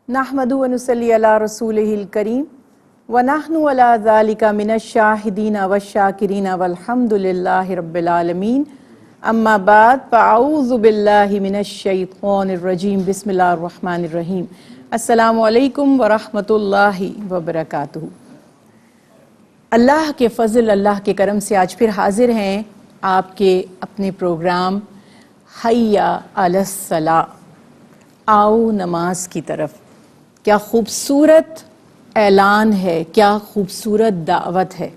نحمدہ ونصلی علی رسولہ الکریم ونحن علی ذالک من الشاہدین والشاکرین والحمد للہ رب العالمین اما بعد فاعوذ باللہ من الشیطان الرجیم بسم اللہ الرحمن الرحیم السلام علیکم ورحمۃ اللہ وبرکاتہ۔ اللہ کے فضل، اللہ کے کرم سے آج پھر حاضر ہیں آپ کے اپنے پروگرام حی علی الصلاۃ، آؤ نماز کی طرف۔ کیا خوبصورت اعلان ہے، کیا خوبصورت دعوت ہے۔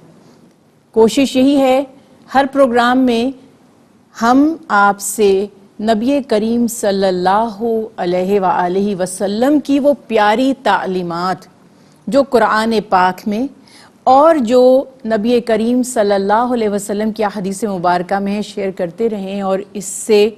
کوشش یہی ہے ہر پروگرام میں ہم آپ سے نبی کریم صلی اللہ علیہ وآلہ وسلم کی وہ پیاری تعلیمات جو قرآن پاک میں اور جو نبی کریم صلی اللہ علیہ وسلم کی احادیث مبارکہ میں شیئر کرتے رہیں، اور اس سے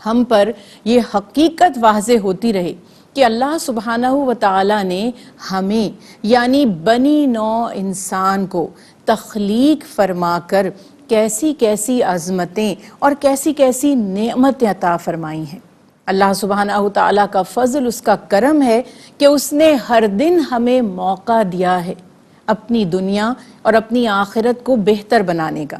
ہم پر یہ حقیقت واضح ہوتی رہے کہ اللہ سبحانہ و تعالیٰ نے ہمیں یعنی بنی نوع انسان کو تخلیق فرما کر کیسی کیسی عظمتیں اور کیسی کیسی نعمتیں عطا فرمائی ہیں۔ اللہ سبحانہ و تعالیٰ کا فضل، اس کا کرم ہے کہ اس نے ہر دن ہمیں موقع دیا ہے اپنی دنیا اور اپنی آخرت کو بہتر بنانے کا۔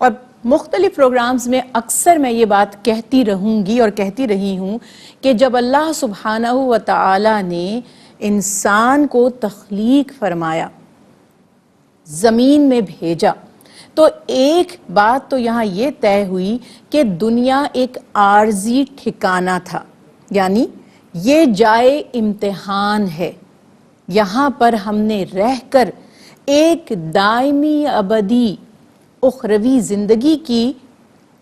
اور مختلف پروگرامز میں اکثر میں یہ بات کہتی رہوں گی اور کہتی رہی ہوں کہ جب اللہ سبحانہ و تعالیٰ نے انسان کو تخلیق فرمایا، زمین میں بھیجا، تو ایک بات تو یہاں یہ طے ہوئی کہ دنیا ایک عارضی ٹھکانہ تھا، یعنی یہ جائے امتحان ہے، یہاں پر ہم نے رہ کر ایک دائمی ابدی اخروی زندگی کی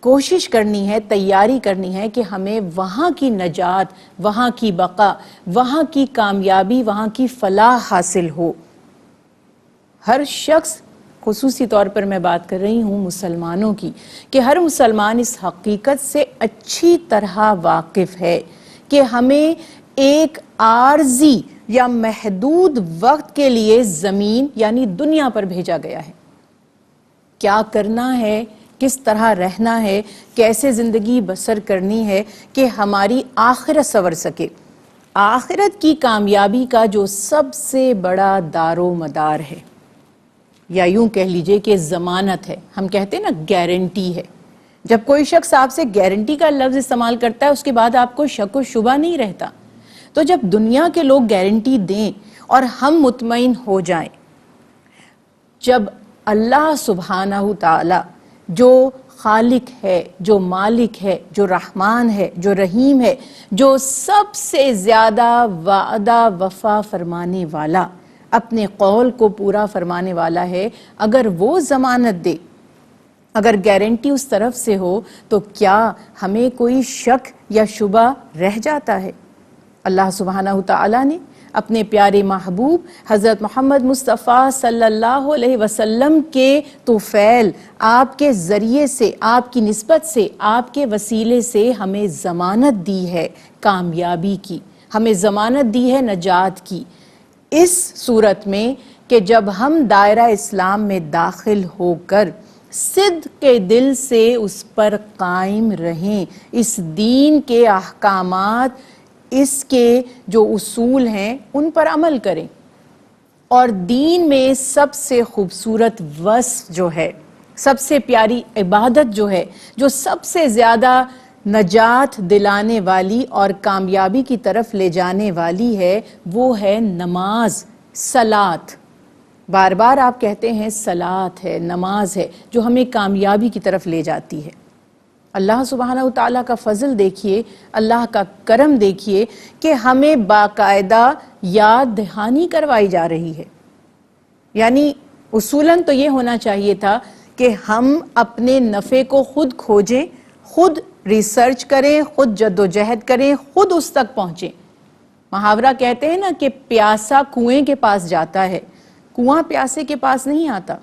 کوشش کرنی ہے، تیاری کرنی ہے کہ ہمیں وہاں کی نجات، وہاں کی بقا، وہاں کی کامیابی، وہاں کی فلاح حاصل ہو۔ ہر شخص، خصوصی طور پر میں بات کر رہی ہوں مسلمانوں کی، کہ ہر مسلمان اس حقیقت سے اچھی طرح واقف ہے کہ ہمیں ایک عارضی یا محدود وقت کے لیے زمین یعنی دنیا پر بھیجا گیا ہے۔ کیا کرنا ہے، کس طرح رہنا ہے، کیسے زندگی بسر کرنی ہے کہ ہماری آخرت سنور سکے۔ آخرت کی کامیابی کا جو سب سے بڑا دار و مدار ہے، یا یوں کہہ لیجئے کہ ضمانت ہے، ہم کہتے ہیں نا گارنٹی ہے۔ جب کوئی شخص آپ سے گارنٹی کا لفظ استعمال کرتا ہے، اس کے بعد آپ کو شک و شبہ نہیں رہتا۔ تو جب دنیا کے لوگ گارنٹی دیں اور ہم مطمئن ہو جائیں، جب اللہ سبحانہ تعالی جو خالق ہے، جو مالک ہے، جو رحمان ہے، جو رحیم ہے، جو سب سے زیادہ وعدہ وفا فرمانے والا، اپنے قول کو پورا فرمانے والا ہے، اگر وہ ضمانت دے، اگر گارنٹی اس طرف سے ہو، تو کیا ہمیں کوئی شک یا شبہ رہ جاتا ہے؟ اللہ سبحانہ تعالیٰ نے اپنے پیارے محبوب حضرت محمد مصطفیٰ صلی اللہ علیہ وسلم کے طفیل، آپ کے ذریعے سے، آپ کی نسبت سے، آپ کے وسیلے سے ہمیں ضمانت دی ہے کامیابی کی، ہمیں ضمانت دی ہے نجات کی، اس صورت میں کہ جب ہم دائرہ اسلام میں داخل ہو کر صدق کے دل سے اس پر قائم رہیں، اس دین کے احکامات، اس کے جو اصول ہیں ان پر عمل کریں۔ اور دین میں سب سے خوبصورت وصف جو ہے، سب سے پیاری عبادت جو ہے، جو سب سے زیادہ نجات دلانے والی اور کامیابی کی طرف لے جانے والی ہے، وہ ہے نماز، صلاۃ۔ بار بار آپ کہتے ہیں صلاۃ ہے، نماز ہے، جو ہمیں کامیابی کی طرف لے جاتی ہے۔ اللہ سبحانہ و تعالیٰ کا فضل دیکھیے، اللہ کا کرم دیکھیے کہ ہمیں باقاعدہ یاد دہانی کروائی جا رہی ہے۔ یعنی اصولاً تو یہ ہونا چاہیے تھا کہ ہم اپنے نفع کو خود کھوجیں، خود ریسرچ کریں، خود جد و جہد کریں، خود اس تک پہنچیں۔ محاورہ کہتے ہیں نا کہ پیاسا کنویں کے پاس جاتا ہے، کنواں پیاسے کے پاس نہیں آتا۔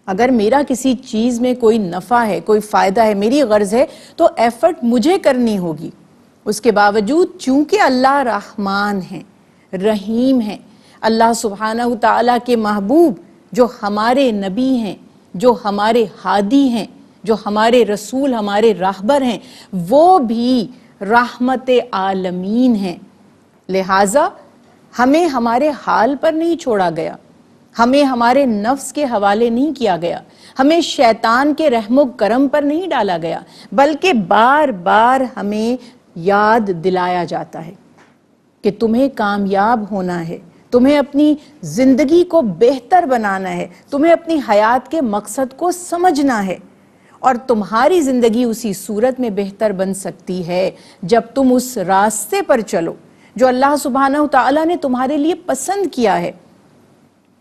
اگر میرا کسی چیز میں کوئی نفع ہے، کوئی فائدہ ہے، میری غرض ہے، تو ایفرٹ مجھے کرنی ہوگی۔ اس کے باوجود چونکہ اللہ رحمان ہیں، رحیم ہیں، اللہ سبحانہ تعالیٰ کے محبوب جو ہمارے نبی ہیں، جو ہمارے ہادی ہیں، جو ہمارے رسول، ہمارے راہبر ہیں، وہ بھی رحمت عالمین ہیں، لہٰذا ہمیں ہمارے حال پر نہیں چھوڑا گیا، ہمیں ہمارے نفس کے حوالے نہیں کیا گیا، ہمیں شیطان کے رحم و کرم پر نہیں ڈالا گیا، بلکہ بار بار ہمیں یاد دلایا جاتا ہے کہ تمہیں کامیاب ہونا ہے، تمہیں اپنی زندگی کو بہتر بنانا ہے، تمہیں اپنی حیات کے مقصد کو سمجھنا ہے، اور تمہاری زندگی اسی صورت میں بہتر بن سکتی ہے جب تم اس راستے پر چلو جو اللہ سبحانہ وتعالیٰ نے تمہارے لیے پسند کیا ہے،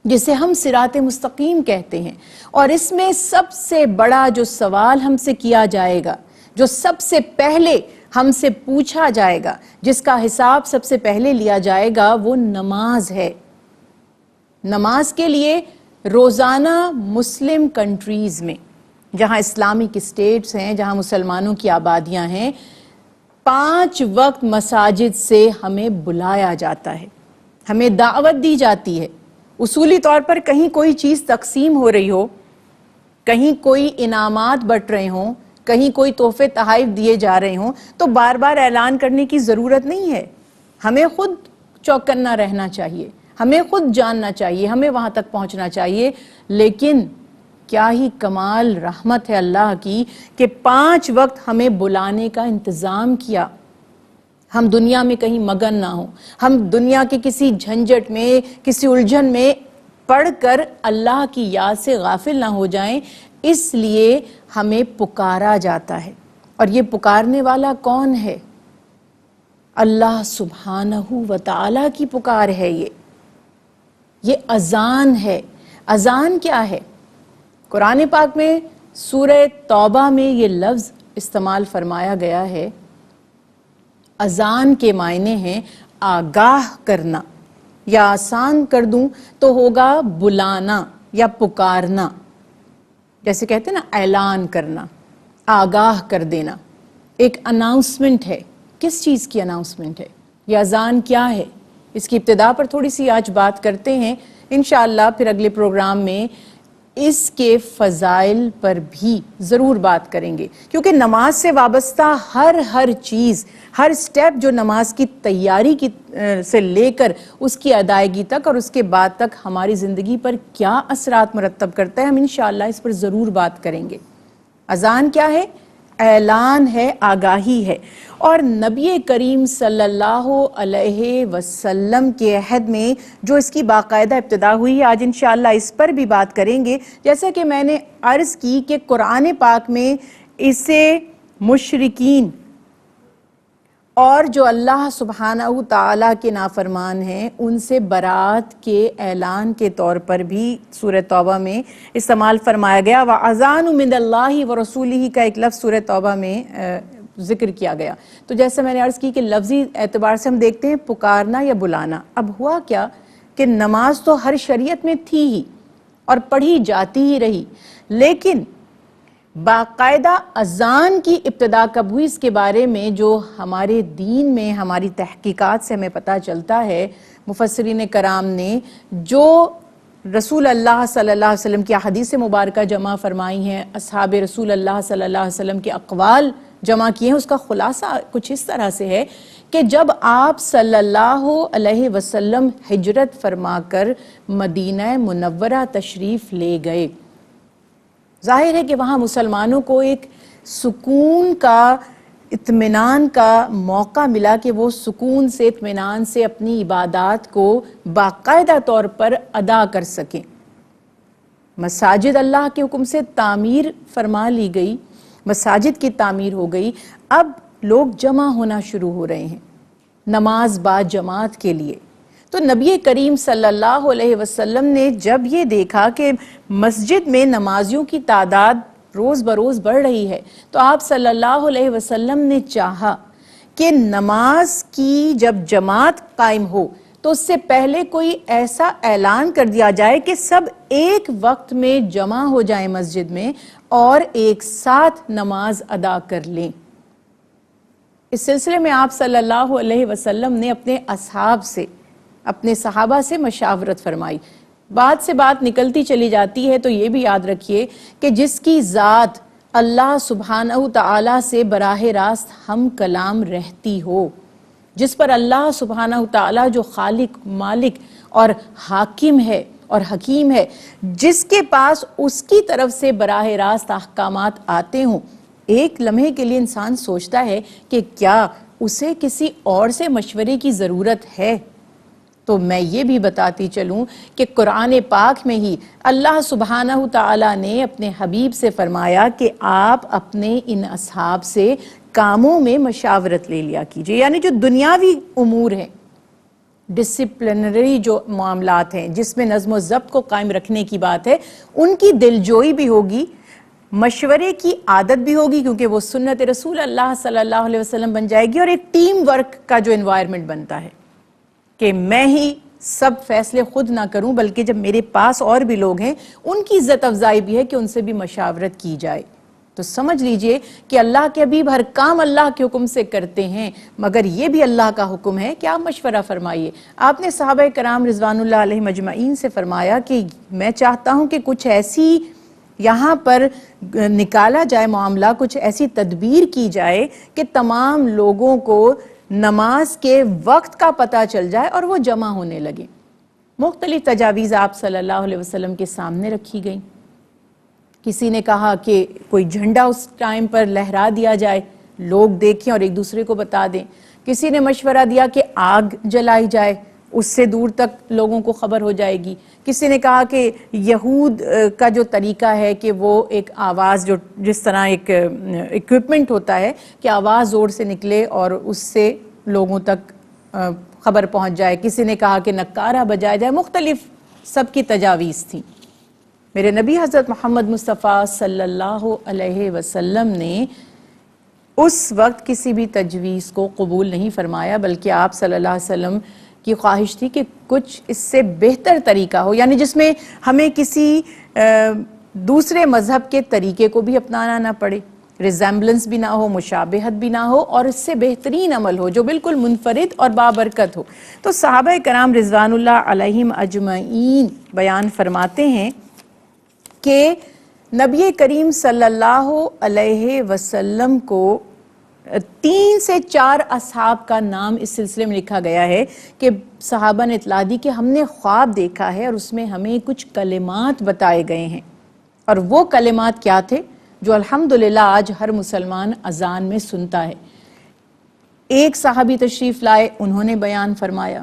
جسے ہم صراط مستقیم کہتے ہیں۔ اور اس میں سب سے بڑا جو سوال ہم سے کیا جائے گا، جو سب سے پہلے ہم سے پوچھا جائے گا، جس کا حساب سب سے پہلے لیا جائے گا، وہ نماز ہے۔ نماز کے لیے روزانہ مسلم کنٹریز میں، جہاں اسلامک اسٹیٹس ہیں، جہاں مسلمانوں کی آبادیاں ہیں، 5 وقت مساجد سے ہمیں بلایا جاتا ہے، ہمیں دعوت دی جاتی ہے۔ اصولی طور پر کہیں کوئی چیز تقسیم ہو رہی ہو، کہیں کوئی انعامات بٹ رہے ہوں، کہیں کوئی تحفے تحائف دیے جا رہے ہوں، تو بار بار اعلان کرنے کی ضرورت نہیں ہے۔ ہمیں خود چوکنا رہنا چاہیے، ہمیں خود جاننا چاہیے، ہمیں وہاں تک پہنچنا چاہیے۔ لیکن کیا ہی کمال رحمت ہے اللہ کی کہ 5 وقت ہمیں بلانے کا انتظام کیا۔ ہم دنیا میں کہیں مگن نہ ہوں، ہم دنیا کے کسی جھنجٹ میں، کسی الجھن میں پڑھ کر اللہ کی یاد سے غافل نہ ہو جائیں، اس لیے ہمیں پکارا جاتا ہے۔ اور یہ پکارنے والا کون ہے؟ اللہ سبحانہ و تعالی کی پکار ہے۔ یہ اذان ہے۔ اذان کیا ہے؟ قرآن پاک میں سورہ توبہ میں یہ لفظ استعمال فرمایا گیا ہے۔ اذان کے معنی ہیں آگاہ کرنا، یا آسان کر دوں تو ہوگا بلانا یا پکارنا، جیسے کہتے ہیں نا اعلان کرنا، آگاہ کر دینا۔ ایک اناؤنسمنٹ ہے۔ کس چیز کی اناؤنسمنٹ ہے؟ یہ اذان کیا ہے؟ اس کی ابتدا پر تھوڑی سی آج بات کرتے ہیں، انشاءاللہ پھر اگلے پروگرام میں اس کے فضائل پر بھی ضرور بات کریں گے، کیونکہ نماز سے وابستہ ہر چیز، ہر سٹیپ جو نماز کی تیاری کی سے لے کر اس کی ادائیگی تک اور اس کے بعد تک ہماری زندگی پر کیا اثرات مرتب کرتا ہے، ہم انشاءاللہ اس پر ضرور بات کریں گے۔ اذان کیا ہے؟ اعلان ہے، آگاہی ہے۔ اور نبی کریم صلی اللہ علیہ وسلم کے عہد میں جو اس کی باقاعدہ ابتدا ہوئی ہے، آج انشاءاللہ اس پر بھی بات کریں گے۔ جیسا کہ میں نے عرض کی کہ قرآن پاک میں اسے مشرکین اور جو اللہ سبحانہ و تعالیٰ کے نافرمان ہیں ان سے برات کے اعلان کے طور پر بھی سورہ توبہ میں استعمال فرمایا گیا۔ وَأَذَانُ مِنَ اللَّهِ وَرَسُولِهِ کا ایک لفظ سورہ توبہ میں ذکر کیا گیا۔ تو جیسے میں نے عرض کی کہ لفظی اعتبار سے ہم دیکھتے ہیں پکارنا یا بلانا۔ اب ہوا کیا کہ نماز تو ہر شریعت میں تھی ہی اور پڑھی جاتی ہی رہی، لیکن باقاعدہ اذان کی ابتدا کب ہوئی اس کے بارے میں جو ہمارے دین میں ہماری تحقیقات سے ہمیں پتہ چلتا ہے، مفسرین کرام نے جو رسول اللہ صلی اللہ علیہ وسلم کی احادیث مبارکہ جمع فرمائی ہیں، اصحاب رسول اللہ صلی اللہ علیہ وسلم کے اقوال جمع کیے ہیں، اس کا خلاصہ کچھ اس طرح سے ہے کہ جب آپ صلی اللہ علیہ وسلم ہجرت فرما کر مدینہ منورہ تشریف لے گئے، ظاہر ہے کہ وہاں مسلمانوں کو ایک سکون کا، اطمینان کا موقع ملا کہ وہ سکون سے، اطمینان سے اپنی عبادات کو باقاعدہ طور پر ادا کر سکیں۔ مساجد اللہ کے حکم سے تعمیر فرما لی گئی، مساجد کی تعمیر ہو گئی، اب لوگ جمع ہونا شروع ہو رہے ہیں نماز با جماعت کے لیے۔ تو نبی کریم صلی اللہ علیہ وسلم نے جب یہ دیکھا کہ مسجد میں نمازیوں کی تعداد روز بروز بڑھ رہی ہے، تو آپ صلی اللہ علیہ وسلم نے چاہا کہ نماز کی جب جماعت قائم ہو تو اس سے پہلے کوئی ایسا اعلان کر دیا جائے کہ سب ایک وقت میں جمع ہو جائیں مسجد میں اور ایک ساتھ نماز ادا کر لیں۔ اس سلسلے میں آپ صلی اللہ علیہ وسلم نے اپنے اصحاب سے، اپنے صحابہ سے مشاورت فرمائی۔ بات سے بات نکلتی چلی جاتی ہے، تو یہ بھی یاد رکھیے کہ جس کی ذات اللہ سبحانہ تعالیٰ سے براہ راست ہم کلام رہتی ہو، جس پر اللہ سبحانہ تعالیٰ جو خالق، مالک اور حاکم ہے اور حکیم ہے، جس کے پاس اس کی طرف سے براہ راست احکامات آتے ہوں، ایک لمحے کے لیے انسان سوچتا ہے کہ کیا اسے کسی اور سے مشورے کی ضرورت ہے؟ تو میں یہ بھی بتاتی چلوں کہ قرآن پاک میں ہی اللہ سبحانہ تعالیٰ نے اپنے حبیب سے فرمایا کہ آپ اپنے ان اصحاب سے کاموں میں مشاورت لے لیا کیجئے، یعنی جو دنیاوی امور ہیں، ڈسپلنری جو معاملات ہیں جس میں نظم و ضبط کو قائم رکھنے کی بات ہے، ان کی دلجوئی بھی ہوگی، مشورے کی عادت بھی ہوگی، کیونکہ وہ سنت رسول اللہ صلی اللہ علیہ وسلم بن جائے گی، اور ایک ٹیم ورک کا جو انوائرمنٹ بنتا ہے کہ میں ہی سب فیصلے خود نہ کروں، بلکہ جب میرے پاس اور بھی لوگ ہیں ان کی عزت افزائی بھی ہے کہ ان سے بھی مشاورت کی جائے۔ تو سمجھ لیجئے کہ اللہ کے حبیب ہر کام اللہ کے حکم سے کرتے ہیں، مگر یہ بھی اللہ کا حکم ہے کہ آپ مشورہ فرمائیے۔ آپ نے صحابہ کرام رضوان اللہ علیہم اجمعین سے فرمایا کہ میں چاہتا ہوں کہ کچھ ایسی یہاں پر نکالا جائے معاملہ، کچھ ایسی تدبیر کی جائے کہ تمام لوگوں کو نماز کے وقت کا پتہ چل جائے اور وہ جمع ہونے لگے۔ مختلف تجاویز آپ صلی اللہ علیہ وسلم کے سامنے رکھی گئیں۔ کسی نے کہا کہ کوئی جھنڈا اس ٹائم پر لہرا دیا جائے، لوگ دیکھیں اور ایک دوسرے کو بتا دیں۔ کسی نے مشورہ دیا کہ آگ جلائی جائے، اس سے دور تک لوگوں کو خبر ہو جائے گی۔ کسی نے کہا کہ یہود کا جو طریقہ ہے کہ وہ ایک آواز، جو جس طرح ایک ایکوپمنٹ ہوتا ہے کہ آواز زور سے نکلے اور اس سے لوگوں تک خبر پہنچ جائے۔ کسی نے کہا کہ نکارہ بجایا جائے۔ مختلف سب کی تجاویز تھیں۔ میرے نبی حضرت محمد مصطفیٰ صلی اللہ علیہ وسلم نے اس وقت کسی بھی تجویز کو قبول نہیں فرمایا، بلکہ آپ صلی اللہ علیہ وسلم کی خواہش تھی کہ کچھ اس سے بہتر طریقہ ہو، یعنی جس میں ہمیں کسی دوسرے مذہب کے طریقے کو بھی اپنانا نہ پڑے، ریزیمبلنس بھی نہ ہو، مشابہت بھی نہ ہو، اور اس سے بہترین عمل ہو جو بالکل منفرد اور بابرکت ہو۔ تو صحابہ کرام رضوان اللہ علیہم اجمعین بیان فرماتے ہیں کہ نبی کریم صلی اللہ علیہ وسلم کو 3 سے 4 اصحاب کا نام اس سلسلے میں لکھا گیا ہے کہ صحابہ نے اطلاع دی کہ ہم نے خواب دیکھا ہے اور اس میں ہمیں کچھ کلمات بتائے گئے ہیں، اور وہ کلمات کیا تھے جو الحمدللہ آج ہر مسلمان اذان میں سنتا ہے۔ ایک صحابی تشریف لائے، انہوں نے بیان فرمایا۔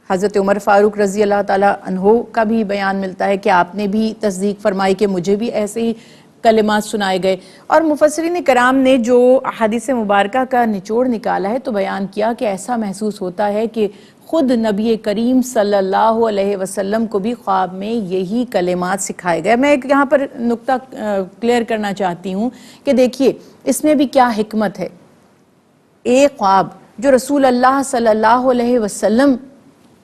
حضرت عمر فاروق رضی اللہ تعالیٰ عنہ کا بھی بیان ملتا ہے کہ آپ نے بھی تصدیق فرمائی کہ مجھے بھی ایسے ہی کلمات سنائے گئے۔ اور مفسرین کرام نے جو احادیث مبارکہ کا نچوڑ نکالا ہے تو بیان کیا کہ ایسا محسوس ہوتا ہے کہ خود نبی کریم صلی اللہ علیہ وسلم کو بھی خواب میں یہی کلمات سکھائے گئے۔ میں ایک یہاں پر نقطہ کلیئر کرنا چاہتی ہوں کہ دیکھیے اس میں بھی کیا حکمت ہے۔ ایک خواب جو رسول اللہ صلی اللہ علیہ وسلم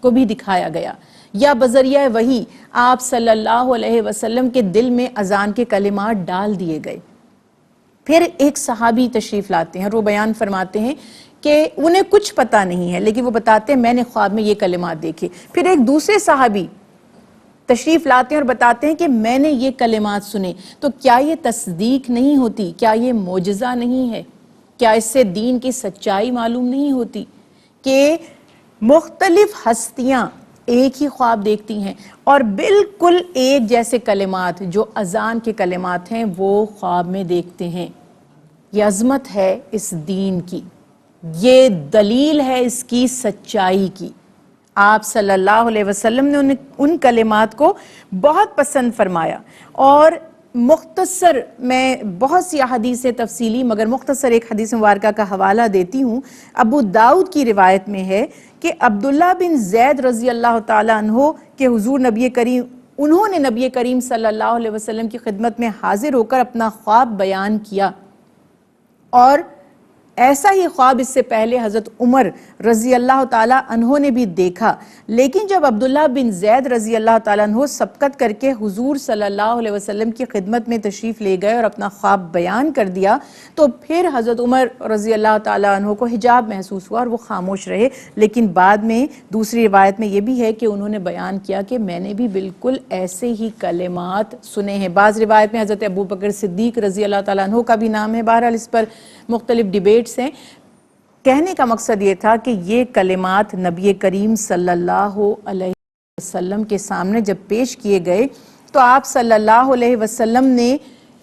کو بھی دکھایا گیا، یا بذریعہ وحی آپ صلی اللہ علیہ وسلم کے دل میں اذان کے کلمات ڈال دیے گئے۔ پھر ایک صحابی تشریف لاتے ہیں اور وہ بیان فرماتے ہیں کہ انہیں کچھ پتہ نہیں ہے، لیکن وہ بتاتے ہیں میں نے خواب میں یہ کلمات دیکھے۔ پھر ایک دوسرے صحابی تشریف لاتے ہیں اور بتاتے ہیں کہ میں نے یہ کلمات سنے۔ تو کیا یہ تصدیق نہیں ہوتی؟ کیا یہ معجزہ نہیں ہے؟ کیا اس سے دین کی سچائی معلوم نہیں ہوتی کہ مختلف ہستیاں ایک ہی خواب دیکھتی ہیں اور بالکل ایک جیسے کلمات جو اذان کے کلمات ہیں وہ خواب میں دیکھتے ہیں؟ یہ عظمت ہے اس دین کی، یہ دلیل ہے اس کی سچائی کی۔ آپ صلی اللہ علیہ وسلم نے ان کلمات کو بہت پسند فرمایا، اور مختصر میں بہت سی احادیث تفصیلی مگر مختصر ایک حدیث مبارکہ کا حوالہ دیتی ہوں۔ ابو داؤد کی روایت میں ہے کہ عبداللہ بن زید رضی اللہ تعالیٰ عنہ کہ حضور نبی کریم، انہوں نے نبی کریم صلی اللہ علیہ وسلم کی خدمت میں حاضر ہو کر اپنا خواب بیان کیا، اور ایسا ہی خواب اس سے پہلے حضرت عمر رضی اللہ تعالیٰ عنہ نے بھی دیکھا، لیکن جب عبداللہ بن زید رضی اللہ تعالیٰ عنہ سبقت کر کے حضور صلی اللہ علیہ وسلم کی خدمت میں تشریف لے گئے اور اپنا خواب بیان کر دیا، تو پھر حضرت عمر رضی اللہ تعالیٰ عنہ کو حجاب محسوس ہوا اور وہ خاموش رہے۔ لیکن بعد میں دوسری روایت میں یہ بھی ہے کہ انہوں نے بیان کیا کہ میں نے بھی بالکل ایسے ہی کلمات سنے ہیں۔ بعض روایت میں حضرت ابو بکر صدیق رضی اللہ تعالیٰ عنہ کا بھی نام ہے۔ بہرحال اس پر مختلف ڈیبیٹس ہیں۔ کہنے کا مقصد یہ تھا کہ یہ کلمات نبی کریم صلی اللہ علیہ وسلم کے سامنے جب پیش کیے گئے تو آپ صلی اللہ علیہ وسلم نے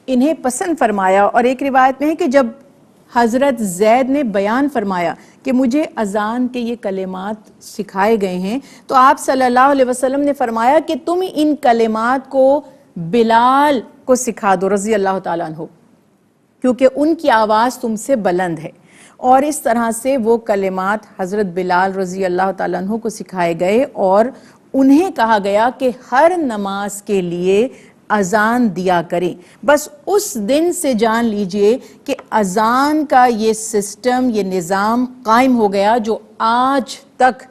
انہیں پسند فرمایا، اور ایک روایت میں ہے کہ جب حضرت زید نے بیان فرمایا کہ مجھے اذان کے یہ کلمات سکھائے گئے ہیں، تو آپ صلی اللہ علیہ وسلم نے فرمایا کہ تم ان کلمات کو بلال کو سکھا دو رضی اللہ تعالیٰ عنہ، کیونکہ ان کی آواز تم سے بلند ہے۔ اور اس طرح سے وہ کلمات حضرت بلال رضی اللہ تعالیٰ عنہ کو سکھائے گئے، اور انہیں کہا گیا کہ ہر نماز کے لیے اذان دیا کریں۔ بس اس دن سے جان لیجئے کہ اذان کا یہ سسٹم، یہ نظام قائم ہو گیا جو آج تک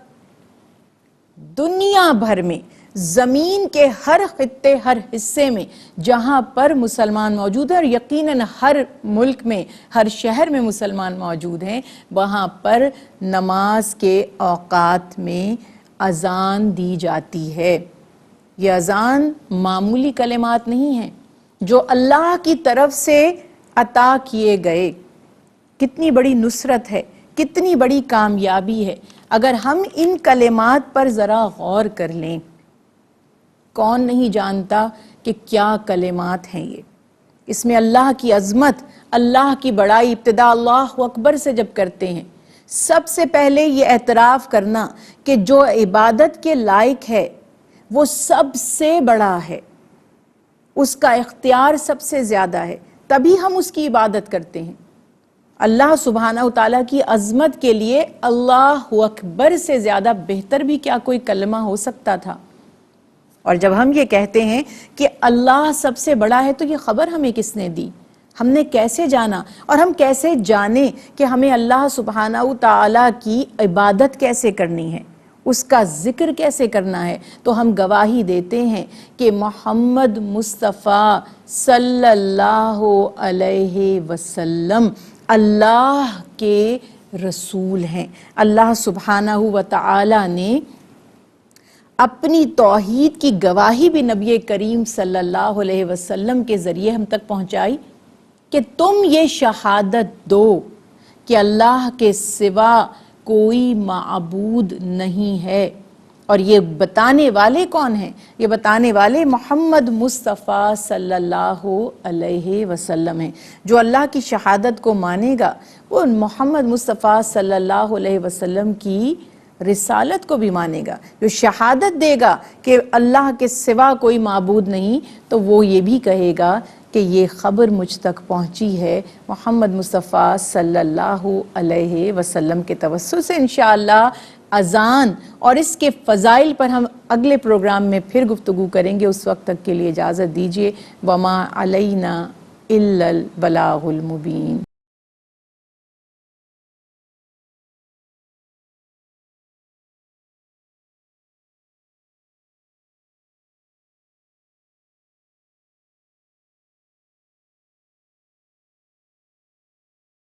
دنیا بھر میں، زمین کے ہر خطے، ہر حصے میں جہاں پر مسلمان موجود ہیں، اور یقیناً ہر ملک میں، ہر شہر میں مسلمان موجود ہیں، وہاں پر نماز کے اوقات میں اذان دی جاتی ہے۔ یہ اذان معمولی کلمات نہیں ہیں جو اللہ کی طرف سے عطا کیے گئے۔ کتنی بڑی نصرت ہے، کتنی بڑی کامیابی ہے اگر ہم ان کلمات پر ذرا غور کر لیں۔ کون نہیں جانتا کہ کیا کلمات ہیں یہ؟ اس میں اللہ کی عظمت، اللہ کی بڑائی ابتدا اللہ اکبر سے جب کرتے ہیں، سب سے پہلے یہ اعتراف کرنا کہ جو عبادت کے لائق ہے وہ سب سے بڑا ہے، اس کا اختیار سب سے زیادہ ہے، تبھی ہم اس کی عبادت کرتے ہیں۔ اللہ سبحانہ وتعالیٰ کی عظمت کے لیے اللہ اکبر سے زیادہ بہتر بھی کیا کوئی کلمہ ہو سکتا تھا؟ اور جب ہم یہ کہتے ہیں کہ اللہ سب سے بڑا ہے تو یہ خبر ہمیں کس نے دی؟ ہم نے کیسے جانا؟ اور ہم کیسے جانیں کہ ہمیں اللہ سبحانہ وتعالیٰ کی عبادت کیسے کرنی ہے، اس کا ذکر کیسے کرنا ہے؟ تو ہم گواہی دیتے ہیں کہ محمد مصطفیٰ صلی اللہ علیہ وسلم اللہ کے رسول ہیں۔ اللہ سبحانہ وتعالی نے اپنی توحید کی گواہی بھی نبی کریم صلی اللہ علیہ وسلم کے ذریعے ہم تک پہنچائی کہ تم یہ شہادت دو کہ اللہ کے سوا کوئی معبود نہیں ہے۔ اور یہ بتانے والے کون ہیں؟ یہ بتانے والے محمد مصطفیٰ صلی اللہ علیہ وسلم ہیں۔ جو اللہ کی شہادت کو مانے گا وہ محمد مصطفیٰ صلی اللہ علیہ وسلم کی رسالت کو بھی مانے گا۔ جو شہادت دے گا کہ اللہ کے سوا کوئی معبود نہیں، تو وہ یہ بھی کہے گا کہ یہ خبر مجھ تک پہنچی ہے محمد مصطفیٰ صلی اللہ علیہ وسلم کے توسط سے۔ انشاءاللہ اذان اور اس کے فضائل پر ہم اگلے پروگرام میں پھر گفتگو کریں گے۔ اس وقت تک کے لیے اجازت دیجیے۔ وما علینا الا البلاغ المبین۔